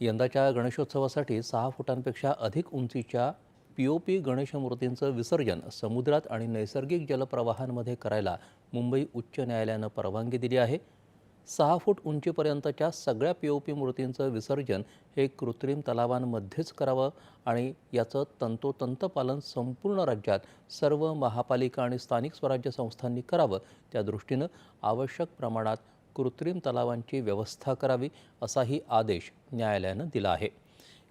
यंदाच्या गणेशोत्सवासाठी 6 फुटांपेक्षा अधिक उंचीच्या पीओपी गणेश मूर्तींचं विसर्जन समुद्रात आणि नैसर्गिक जलप्रवाहांमध्ये करायला मुंबई उच्च न्यायालयानं परवानगी दिली आहे. 6 फूट उंचीपर्यंतच्या सगळ्या पीओपी मूर्तींचं विसर्जन हे कृत्रिम तलावांमध्येच करावं आणि याचं तंतोतंत पालन संपूर्ण राज्यात सर्व महापालिका आणि स्थानिक स्वराज्य संस्थांनी करावं. त्या दृष्टीनं आवश्यक प्रमाणात कृत्रिम तलावांची व्यवस्था करावी असाही आदेश न्यायालयानं दिला आहे.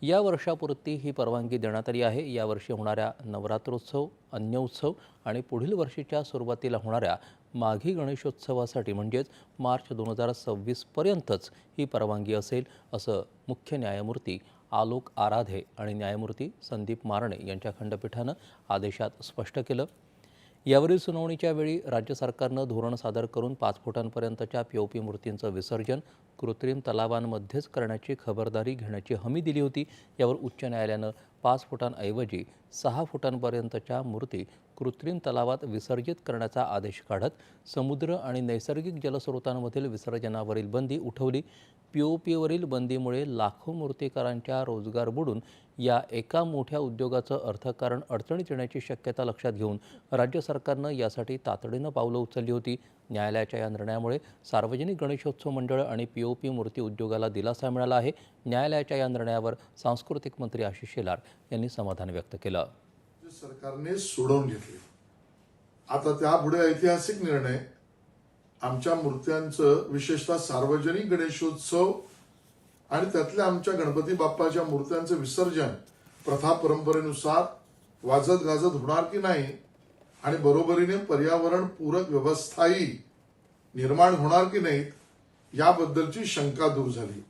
या वर्षापुरती ही परवानगी देण्यात आली आहे. यावर्षी होणाऱ्या नवरात्रोत्सव, अन्नउत्सव आणि पुढील वर्षीच्या सुरुवातीला होणाऱ्या माघी गणेशोत्सवासाठी म्हणजेच मार्च 2026पर्यंतच ही परवानगी असेल असं मुख्य न्यायमूर्ती आलोक आराधे आणि न्यायमूर्ती संदीप मारणे यांच्या खंडपीठानं आदेशात स्पष्ट केलं. यावरील सुनावणीच्या वेळी राज्य सरकारनं धोरण सादर करून 5 फुटांपर्यंतच्या पीओपी मूर्तींचं विसर्जन कृत्रिम तलावांमध्येच करण्याची खबरदारी घेण्याची हमी दिली होती. यावर उच्च न्यायालयानं 5 फुटांऐवजी 6 फुटांपर्यंतच्या मूर्ती कृत्रिम तलावात विसर्जित करण्याचा आदेश काढत समुद्र आणि नैसर्गिक जलस्रोतांमधील विसर्जनावरील बंदी उठवली. पीओपीवरील बंदीमुळे लाखो मूर्तिकारांच्या रोजगार बुडून या एका मोठ्या उद्योगाचं अर्थकारण अडचणीत येण्याची शक्यता लक्षात घेऊन राज्य सरकारनं यासाठी तातडीनं पावलं उचलली होती. न्यायालयाच्या या निर्णयामुळे सार्वजनिक गणेशोत्सव मंडळ आणि पीओपी मूर्ती उद्योगाला दिलासा मिळाला आहे. न्यायालयाच्या या निर्णयावर सांस्कृतिक मंत्री आशिष शेलार यांनी समाधान व्यक्त केलं. सरकारने सोडवून घेतले. आता त्यापुढे ऐतिहासिक निर्णय आमच्या मूर्त्यांचं विशेषतः सार्वजनिक गणेशोत्सव आणि त्यातल्या आमच्या गणपती बाप्पाच्या मूर्त्यांचं विसर्जन प्रथा परंपरेनुसार वाजत गाजत होणार की नाही आणि बरोबरीने पर्यावरण पूरक व्यवस्थाही निर्माण होणार की नाही याबद्दलची शंका दूर झाली.